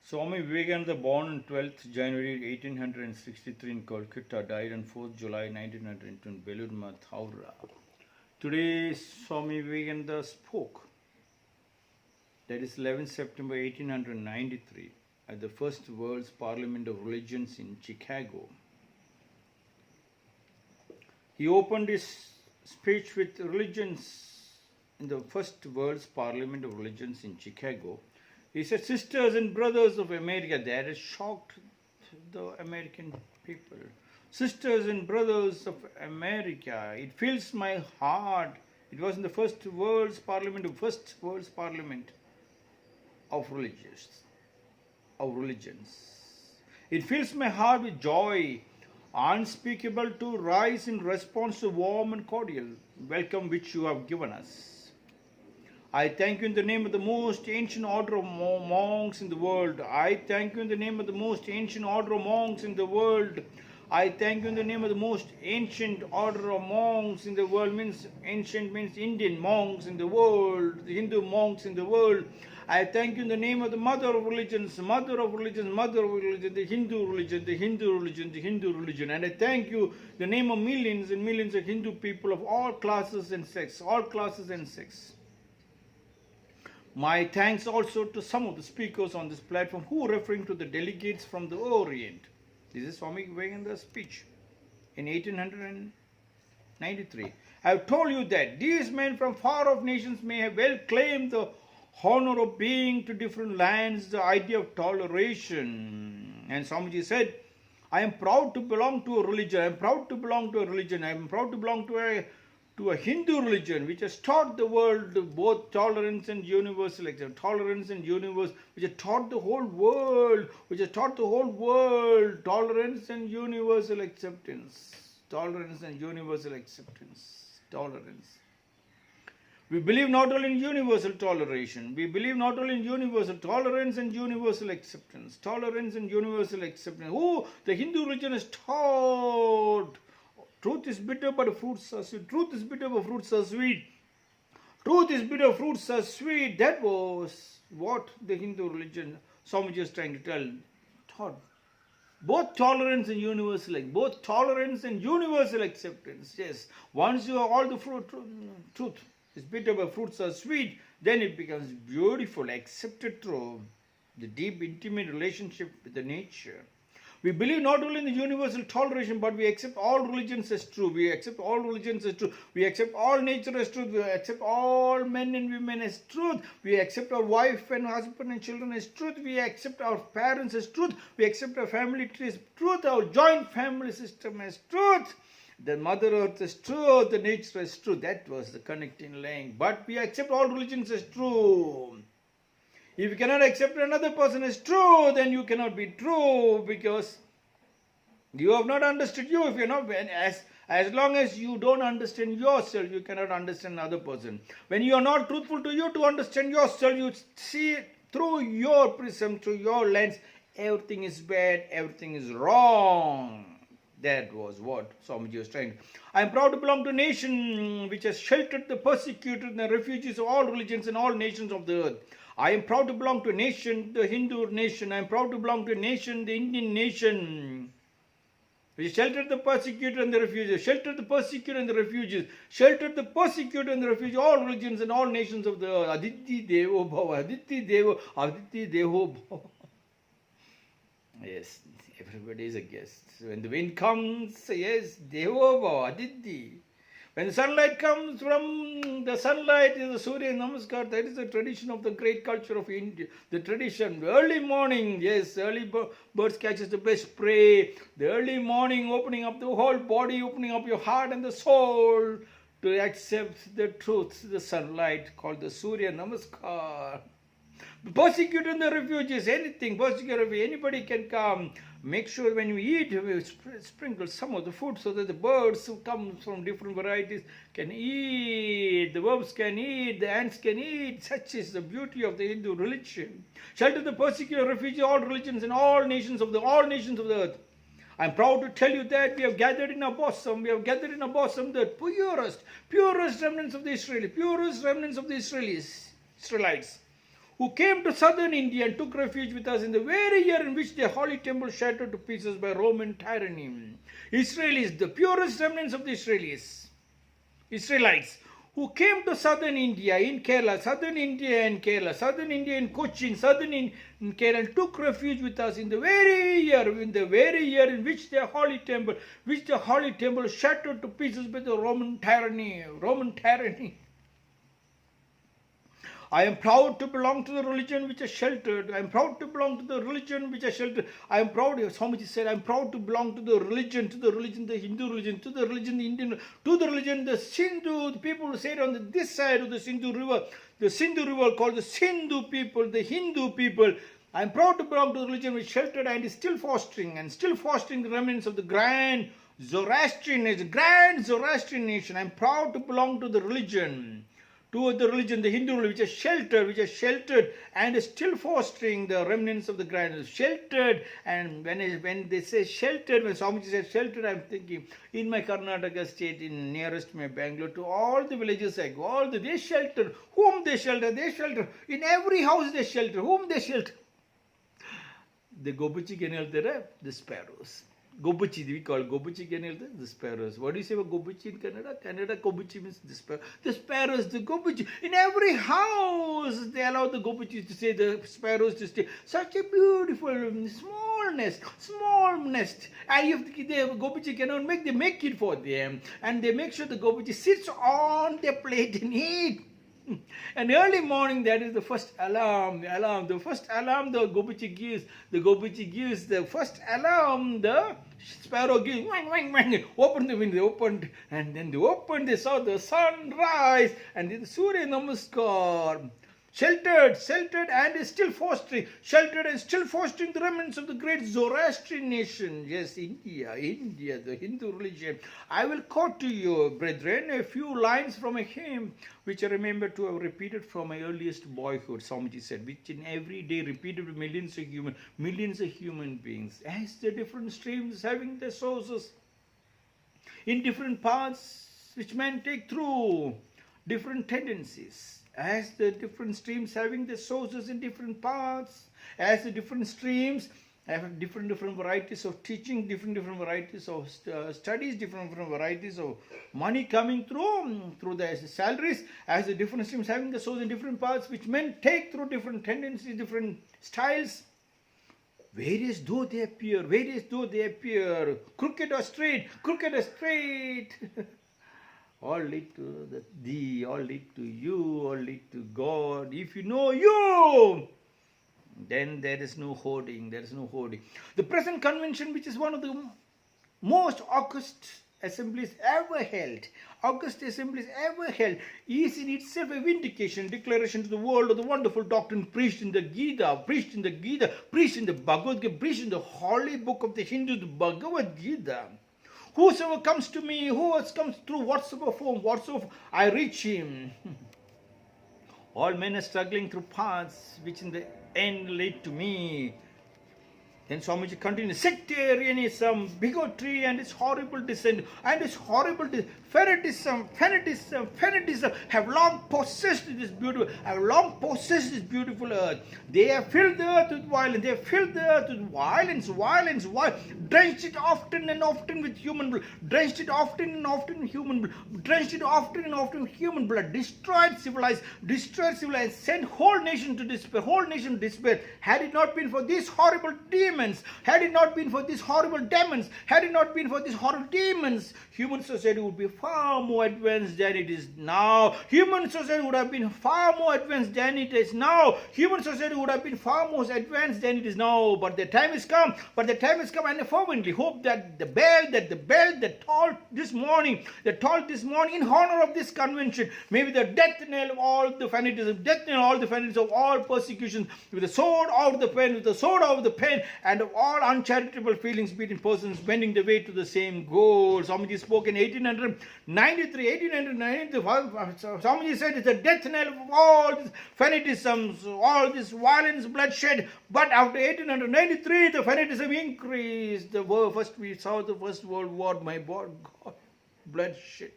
Swami Vivekananda, born on 12th January 1863 in Kolkata, died on 4th July 1902 in Belur Math, Howrah. Today, Swami Vivekananda spoke, that is 11th September 1893, at the First World's Parliament of Religions in Chicago. He opened his speech with religions in the First World's Parliament of Religions in Chicago. He said, "Sisters and brothers of America," that has shocked the American people. "Sisters and brothers of America, it fills my heart." It was in the First World's Parliament of religions. "It fills my heart with joy unspeakable to rise in response to warm and cordial welcome which you have given us. I thank you in the name of the most ancient order of monks in the world. I thank you in the name of the most ancient order of monks in the world. I thank you in the name of the most ancient order of monks in the world." Means ancient means Indian monks in the world, the Hindu monks in the world. "I thank you in the name of the mother of religions, the Hindu religion. And I thank you in the name of millions and millions of Hindu people of all classes and sects, My thanks also to some of the speakers on this platform who are referring to the delegates from the Orient." This is Swami Vivekananda's speech in 1893. "I have told you that these men from far off nations may have well claimed the honor of being to different lands, the idea of toleration." And Swamiji said, "I am proud to belong to a religion. I am proud to belong to a Hindu religion which has taught the world both tolerance and universal acceptance. Which has taught the whole world, tolerance and universal acceptance. We believe not only in universal toleration, we believe not only in universal tolerance and universal acceptance. Who the Hindu religion has taught. Truth is bitter, but fruits are sweet. Truth is bitter, but fruits are sweet. That was what the Hindu religion, Swamiji is trying to tell, taught. Both tolerance and universal acceptance. Yes, once you have all the truth is bitter, but fruits are sweet, then it becomes beautiful, accepted through the deep, intimate relationship with the nature. We believe not only in the universal toleration, but we accept all religions as true. We accept all nature as truth. We accept all men and women as truth. We accept our wife and husband and children as truth. We accept our parents as truth. We accept our family tree as truth. Our joint family system as truth. The Mother Earth is truth. The nature is truth. That was the connecting link. But we accept all religions as true. If you cannot accept another person as true, then you cannot be true, because you have not understood you. If you are not, as long as you don't understand yourself, you cannot understand another person. When you are not truthful to you to understand yourself, you see through your prism, through your lens, everything is bad, everything is wrong. That was what Swamiji was trying. "I am proud to belong to a nation which has sheltered the persecuted and the refugees of all religions and all nations of the earth. I am proud to belong to a nation, the Hindu nation. I am proud to belong to a nation, the Indian nation, which sheltered the persecuted and the refugees, all religions and all nations of the earth. Aditi Devo Bhava. Yes, everybody is a guest. When the wind comes, yes, Devo Bhava, Aditi. When the sunlight comes from the sunlight is the Surya Namaskar. That is the tradition of the great culture of India. The tradition, early morning, yes, early birds catches the best prey. The early morning, opening up the whole body, opening up your heart and the soul to accept the truth, the sunlight called the Surya Namaskar. Persecuting the refugees, anybody can come. Make sure when you eat, you sprinkle some of the food so that the birds who come from different varieties can eat, the worms can eat, the ants can eat. Such is the beauty of the Hindu religion. Shelter the persecuted refugees, all religions and all nations of the earth. I am proud to tell you that we have gathered in our bosom, the purest remnants of the Israelites, who came to southern India and took refuge with us in the very year in which the holy temple shattered to pieces by Roman tyranny. Israelis, the purest remnants of the Israelites, who came to southern India in Kerala, southern India in Kerala, southern India in Cochin, southern in Kerala, and took refuge with us in the very year in which the holy temple shattered to pieces by the Roman tyranny. I am proud to belong to the religion which is sheltered. I am proud to belong to the religion which is sheltered. I am proud, Swami said, I am proud to belong to the religion, the Hindu religion, to the religion, the Indian, to the religion, the Sindhu, the people who say on this side of the Sindhu river called the Sindhu people, the Hindu people. I am proud to belong to the religion which is sheltered and is still fostering the remnants of the grand Zoroastrian nation. I am proud to belong to the religion, the Hindu religion, which is sheltered and is still fostering the remnants of the grand sheltered. And when they say sheltered, when Swamiji said sheltered, I'm thinking in my Karnataka state, in nearest my Bangalore, to all the villages I go, they shelter. Whom they shelter? They shelter. In every house they shelter. Whom they shelter? The Gobuchi can help the sparrows. Gobuchi, we call Gobuchi can help the sparrows. What do you say about Gobuchi in Canada? Canada, Gobuchi means the sparrows. The sparrows, the Gobuchi. In every house, they allow the Gobuchi to stay, the sparrows to stay. Such a beautiful, small nest. And if the Gobuchi cannot make, they make it for them. And they make sure the Gobuchi sits on their plate and eat. And early morning, that is the first alarm. The first alarm the Gobuchi gives. The first alarm the sparrow gives. Open the window, opened, and then they saw the sun rise, and the Surya Namaskar. Sheltered and is still fostering the remnants of the great Zoroastrian nation. Yes, India, the Hindu religion. I will quote to you, brethren, a few lines from a hymn which I remember to have repeated from my earliest boyhood, Swamiji said, which in every day repeated with millions of human beings, as the different streams having their sources in different paths which men take through different tendencies. As the different streams having their sources in different paths, as the different streams have different varieties of teaching, different varieties of studies, different varieties of money coming through the salaries, as the different streams having the source in different paths, which men take through different tendencies, different styles. Various though they appear, crooked or straight. All lead to thee, all lead to you, all lead to God. If you know you, then there is no hoarding. The present convention, which is one of the most august assemblies ever held, is in itself a vindication, declaration to the world of the wonderful doctrine preached in the Gita, preached in the Bhagavad Gita, preached in the holy book of the Hindus, the Bhagavad Gita. Whosoever comes to me, comes through whatsoever form, I reach him. All men are struggling through paths which in the end lead to me. Then Swamiji continues, sectarianism, bigotry and its horrible descent, fanatism have long possessed this beautiful earth. They have filled the earth with violence. Drenched it often and often with human blood. Destroyed civilized, sent whole nation to despair. Had it not been for these horrible demons, human society would be far more advanced than it is now. Human society would have been far more advanced than it is now. But the time has come, and I fervently hope that the bell that tolled this morning in honor of this convention may be the death knell of all the fanatism, of all persecutions, with the sword out of the pen, and of all uncharitable feelings between persons bending the way to the same goal. Swamiji spoke in 1893. Swamiji said it's the death knell of all these fanatisms, all this violence, bloodshed. But after 1893, the fanatism increased. We saw the First World War, my God, bloodshed.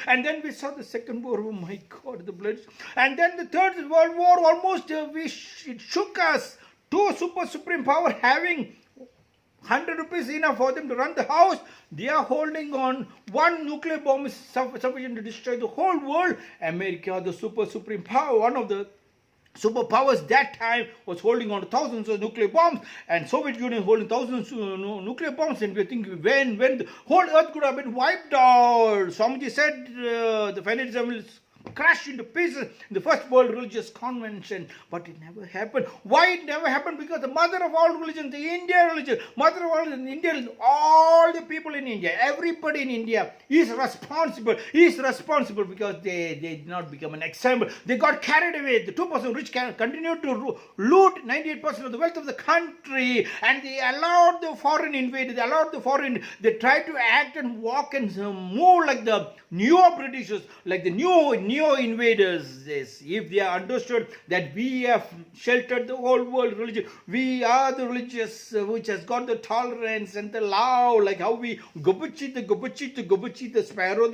And then we saw the Second War. Oh my God, the blood. And then the Third World War, almost it shook us. Two super supreme power having 100 rupees enough for them to run the house. They are holding on. One nuclear bomb is sufficient to destroy the whole world. America, the super supreme power, one of the superpowers that time, was holding on to thousands of nuclear bombs, and Soviet Union holding thousands of nuclear bombs. And we're thinking, when the whole earth could have been wiped out. Swamiji said the fanatism will crashed into pieces in the First World Religious Convention, but it never happened. Why it never happened? Because the mother of all religions, the Indian religion, mother of all religions, India, all the people in India, everybody in India is responsible because they did not become an example. They got carried away. The 2% rich continued to loot 98% of the wealth of the country, and they allowed the foreign invaders, they tried to act and walk and move like the neo-Britishers, like the neo-invaders. Yes, if they are understood that we have sheltered the whole world religion, we are the religious which has got the tolerance and the love, like how we gobuchi the sparrow,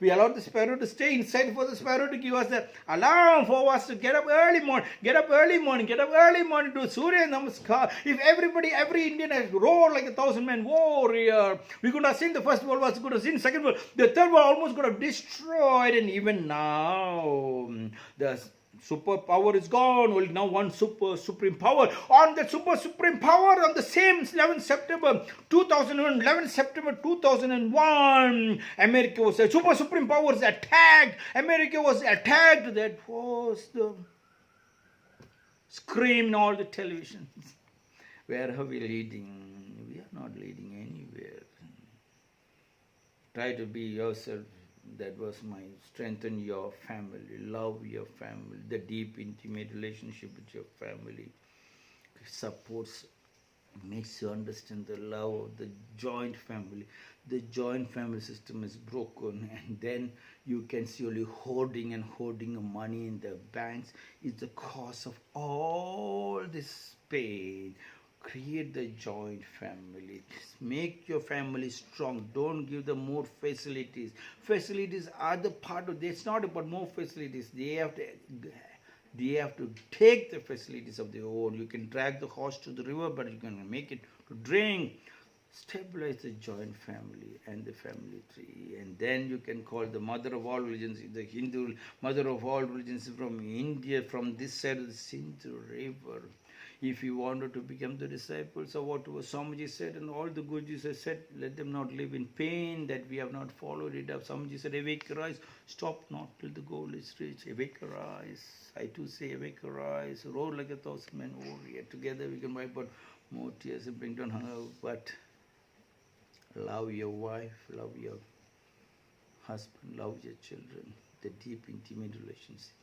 we allowed the sparrow to stay inside for the sparrow to give us the alarm for us to get up early morning to Surya Namaskar. If every Indian has roared like a 1,000-man warrior, we could have seen the First World War, we could have seen Second World, the Third World almost could have destroyed. And even now the superpower is gone. Only now one supreme power. On the supreme power, on the same 11 September 2001, America was a supreme power was attacked. America was attacked. That was the scream in all the televisions. Where are we leading? We are not leading anywhere. Try to be yourself. That was my strengthen your family, love your family, the deep intimate relationship with your family supports, makes you understand the love of the joint family. The joint family system is broken, and then you can see only hoarding money in the banks is the cause of all this pain. Create the joint family. Make your family strong. Don't give them more facilities. Facilities are the part of it. It's not about more facilities. They have to take the facilities of their own. You can drag the horse to the river, but you can make it to drink. Stabilize the joint family and the family tree. And then you can call the mother of all religions, the Hindu mother of all religions from India, from this side of the Sindhu River. If you wanted to become the disciples of what Swamiji said, and all the Gurus have said, let them not live in pain, that we have not followed it up. Swamiji said, awake, arise, stop not till the goal is reached. Awake, arise. I too say, awake, arise, roar like a 1,000-man warrior. Together we can wipe out more tears and bring down hunger. But love your wife, love your husband, love your children. The deep, intimate relationship.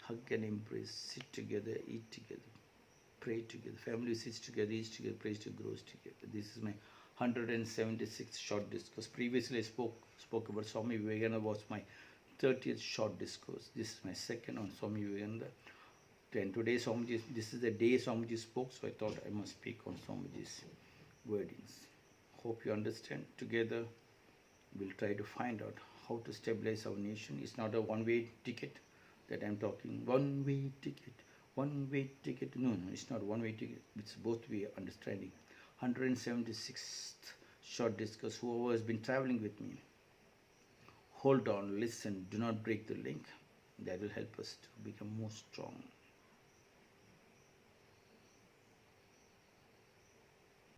Hug and embrace, sit together, eat together. Pray together. Family sits together, eats together, prays together, grows together. This is my 176th short discourse. Previously I spoke about Swami Vivekananda, was my 30th short discourse. This is my second on Swami Vivekananda. And today Swamiji, this is the day Swamiji spoke, so I thought I must speak on Swamiji's wordings. Hope you understand. Together we'll try to find out how to stabilize our nation. It's not a one-way ticket that I'm talking. One-way ticket. One-way ticket. No, it's not one-way ticket. It's both-way understanding. 176th short discourse. Whoever has been traveling with me, hold on, listen, do not break the link. That will help us to become more strong.